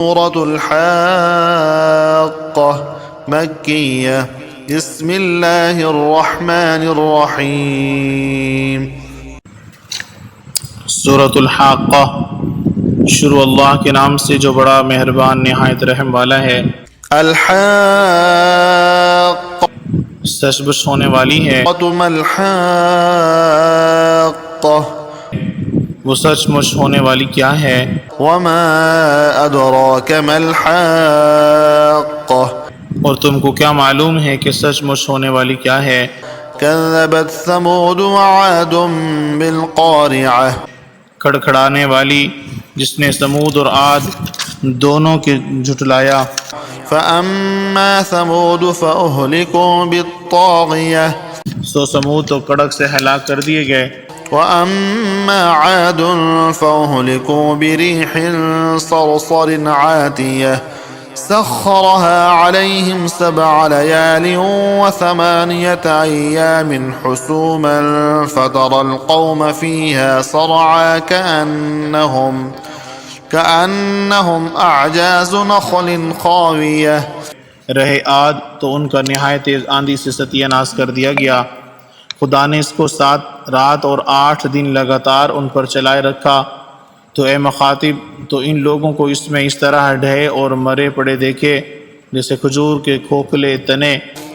سورة الحاقة مكية بسم اللہ الرحمن الرحیم۔ سورۃ الحاقہ شروع اللہ کے نام سے جو بڑا مہربان نہایت رحم والا ہے۔ الحاقة سچ بچ ہونے والی ہے۔ ما الحاقة وہ سچ مچ ہونے والی کیا ہے؟ وما أدراك ما الحاقة اور تم کو کیا معلوم ہے کہ سچ مچ ہونے والی کیا ہے؟ كذبت ثمود وعاد بالقارعة کھڑکھڑانے والی جس نے سمود اور عاد دونوں کے جھٹلایا۔ فأما ثمود فأهلكوا بالطاغية سو سمود تو کڑک سے ہلاک کر دیے گئے۔ وأما عاد فأهلكوا بريح صرصر عاتية سخرها عليهم 7 ليال و8 أيام حسوما فترى القوم فيها صرعا كأنهم أعجاز نخل خاوية۔ رہے عاد تو ان کا نہایت تیز آندھی سے ستیہ ناش کر دیا گیا۔ خدا نے اس کو 7 رات اور 8 دن لگاتار ان پر چلائے رکھا۔ تو اے مخاطب تو ان لوگوں کو اس میں اس طرح ڈھے اور مرے پڑے دیکھے جیسے کھجور کے کھوکھلے تنے۔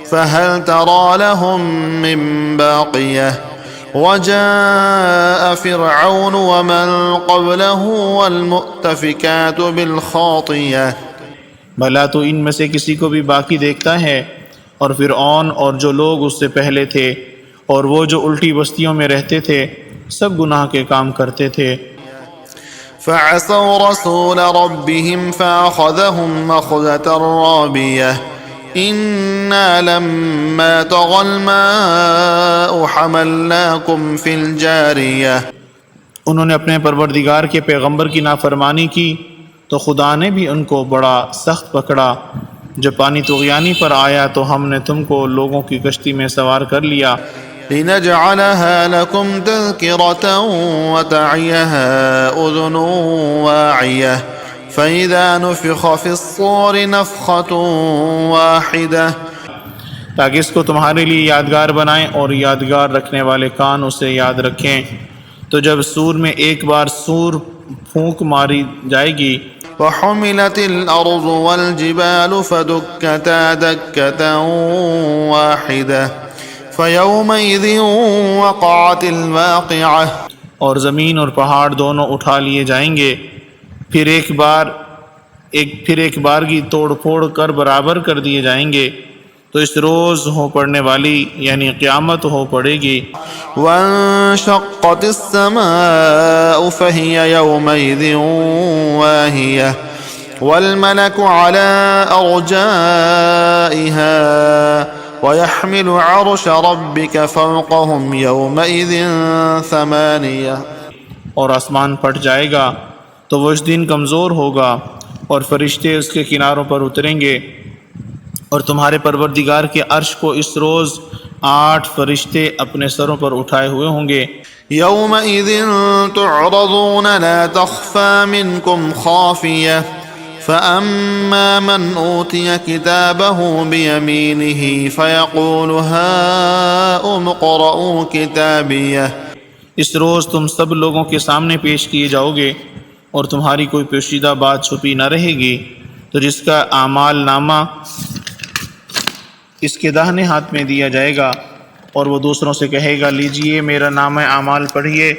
فهل ترى لهم من باقية وجاء فرعون ومن قبله والمؤتفكات بالخاطية۔ بھلا تو ان میں سے کسی کو بھی باقی دیکھتا ہے؟ اور فرعون اور جو لوگ اس سے پہلے تھے اور وہ جو الٹی بستیوں میں رہتے تھے سب گناہ کے کام کرتے تھے۔ فعصوا رسول ربهم فأخذهم أخذة رابية إنا لما طغى الماء حملناكم في الجارية۔ انہوں نے اپنے پروردگار کے پیغمبر کی نافرمانی کی تو خدا نے بھی ان کو بڑا سخت پکڑا۔ جب پانی طغیانی پر آیا تو ہم نے تم کو لوگوں کی کشتی میں سوار کر لیا۔ لنجعلها لكم تذكرة وتعيها أذن واعية فإذا نفخ في الصور نفخة واحدة۔ تاکہ اس کو تمہارے لیے یادگار بنائیں اور یادگار رکھنے والے کان اسے یاد رکھیں۔ تو جب سور میں ایک بار سور پھونک ماری جائے گی۔ وحملت الأرض والجبال فدكتا دكة واحدة فيومئذ وقعت الواقعة۔ اور زمین اور پہاڑ دونوں اٹھا لیے جائیں گے، پھر ایک بارگی توڑ پھوڑ کر برابر کر دیے جائیں گے۔ تو اس روز ہو پڑنے والی یعنی قیامت ہو پڑے گی۔ وانشقت السماء فهي يومئذ واهية والملك على أرجائها ويحمل عرش ربك فوقهم يومئذ 8۔ اور آسمان پھٹ جائے گا تو وہ اس دن کمزور ہوگا اور فرشتے اس کے کناروں پر اتریں گے، اور تمہارے پروردگار کے عرش کو اس روز 8 فرشتے اپنے سروں پر اٹھائے ہوئے ہوں گے۔ يومئذ تعرضون لا تخفى منكم خافية فأما من أوتي كتابه بيمينه فيقول هاؤم اقرءوا كتابيه۔ اس روز تم سب لوگوں کے سامنے پیش کیے جاؤ گے اور تمہاری کوئی پوشیدہ بات چھپی نہ رہے گی۔ تو جس کا اعمال نامہ اس کے داہنے ہاتھ میں دیا جائے گا اور وہ دوسروں سے کہے گا لیجئے میرا نامہ اعمال پڑھیے۔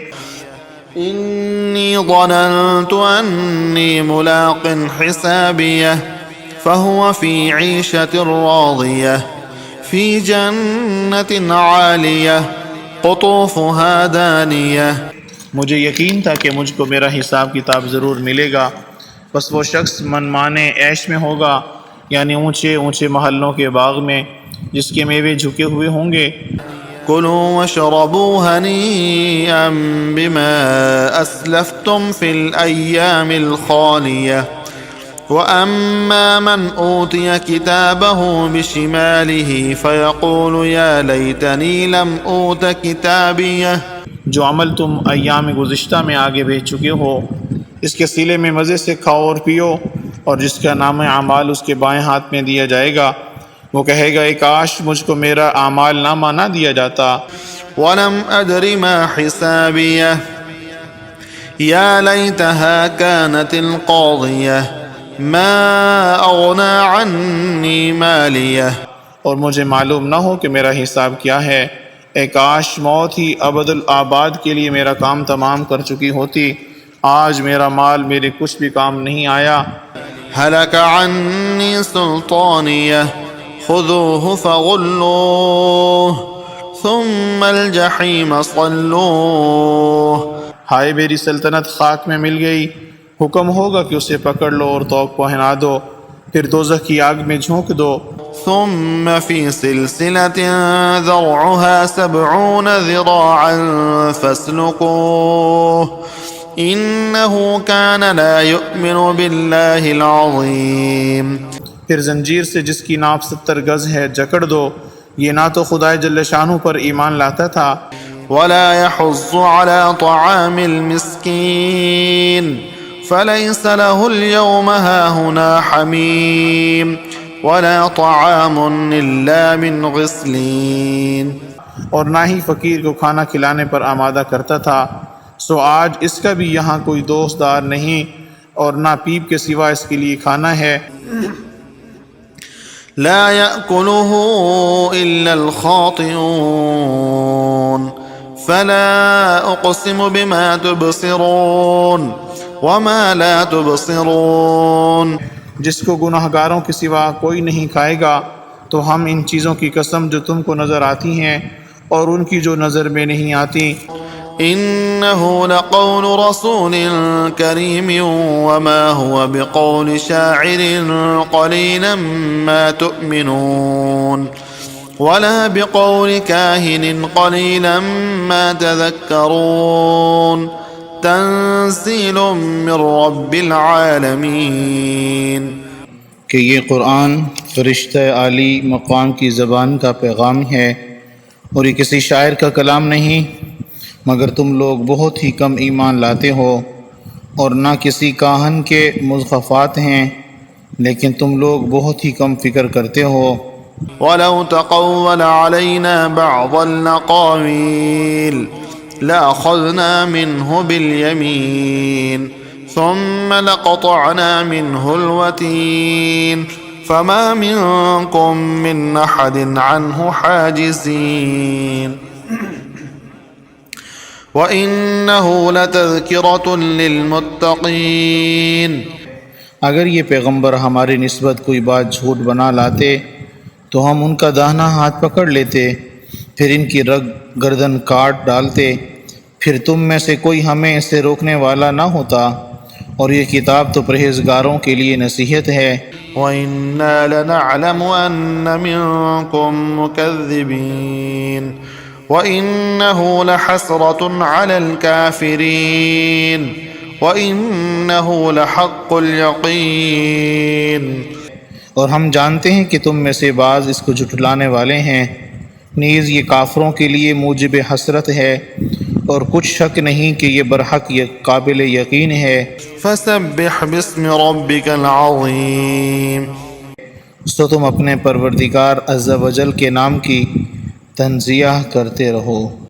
إني ظننت أني ملاق حسابيه فهو في عيشة راضية في جنة عالية قطوفها دانية۔ مجھے یقین تھا کہ مجھ کو میرا حساب کتاب ضرور ملے گا، بس وہ شخص من مانے عیش میں ہوگا، یعنی اونچے اونچے محلوں کے باغ میں جس کے میوے جھکے ہوئے ہوں گے۔ كلوا واشربوا هنيئا بما أسلفتم في الأيام الخالية وأما من أوتي كتابه بشماله فيقول يا ليتني لم أوت كتابيه۔ جو عمل تم ایام گزشتہ میں آگے بھیج چکے ہو اس کے سلے میں مزے سے کھاؤ اور پیو، اور جس کا نام اعمال اس کے بائیں ہاتھ میں دیا جائے گا وہ کہے گا اے کاش مجھ کو میرا اعمال نامہ نہ دیا جاتا۔ ولم أدر ما حسابيه يا ليتها كانت القاضية ما أغنى عني ماليه۔ اور مجھے معلوم نہ ہو کہ میرا حساب کیا ہے، اے کاش موت ہی ابد الآباد کے لیے میرا کام تمام کر چکی ہوتی، آج میرا مال میرے کچھ بھی کام نہیں آیا۔ هلك عني سلطانيه خذوه فغلوه ثم الجحيم صلوه۔ ہائے میری سلطنت خاک میں مل گئی، حکم ہوگا کہ اسے پکڑ لو اور توق پہنا دو، پھر دوزخ کی آگ میں جھونک دو۔ ثم في سلسلة ذرعها 70 ذراعا فاسلكوه إنه كان لا يؤمن بالله العظيم۔ پھر زنجیر سے جس کی ناپ 70 گز ہے جکڑ دو، یہ نہ تو خدائے جل شانہ پر ایمان لاتا تھا ولا يحض على طعام المسكين فليس له اليوم هاهنا حميم ولا طعام إلا من غسلين۔ اور نہ ہی فقیر کو کھانا کھلانے پر آمادہ کرتا تھا، سو آج اس کا بھی یہاں کوئی دوست دار نہیں اور نہ پیپ کے سوا اس کے لیے کھانا ہے۔ لا يأكله إلا الخاطئون فلا أقسم بما تبصرون وما لا تبصرون۔ جس کو گناہگاروں کے سوا کوئی نہیں کھائے گا تو ہم ان چیزوں کی قسم جو تم کو نظر آتی ہیں اور ان کی جو نظر میں نہیں آتی۔ إنه لقول رسول كريم وما هو بقول شاعر قليلا ما تؤمنون ولا بقول كاهن قليلا ما تذكرون تنزيل من رب العالمين۔ کہ یہ قرآن فرشتہ عالی مقام کی زبان کا پیغام ہے اور یہ کسی شاعر کا کلام نہیں، مگر تم لوگ بہت ہی کم ایمان لاتے ہو، اور نہ کسی کاہن کے مضخفات ہیں، لیکن تم لوگ بہت ہی کم فکر کرتے ہو۔ ولو تقول علينا بعض الأقاويل لأخذنا منه باليمين ثم لقطعنا منه الوتين فما منكم من أحد عنه حاجزين وَإِنَّهُ لَتَذْكِرَةٌ لِّلْمُتَّقِينَ۔ اگر یہ پیغمبر ہماری نسبت کوئی بات جھوٹ بنا لاتے تو ہم ان کا داہنا ہاتھ پکڑ لیتے، پھر ان کی رگ گردن کاٹ ڈالتے، پھر تم میں سے کوئی ہمیں اس سے روکنے والا نہ ہوتا، اور یہ کتاب تو پرہیزگاروں کے لیے نصیحت ہے۔ وَإِنَّا لَنَعْلَمُ أَنَّ مِنكُم مُّكَذِّبِينَ وَإِنَّهُ لَحَسْرَةٌ عَلَى الْكَافِرِينَ وَإِنَّهُ لَحَقُّ الْيَقِينِ۔ اور ہم جانتے ہیں کہ تم میں سے بعض اس کو جھٹلانے والے ہیں، نیز یہ کافروں کے لیے موجب حسرت ہے، اور کچھ شک نہیں کہ یہ برحق قابل یقین ہے۔ فَسَبِّحْ بِاسْمِ رَبِّكَ الْعَظِيمِ۔ سو تم اپنے پروردگار عز و جل کے نام کی تنزیہ کرتے رہو۔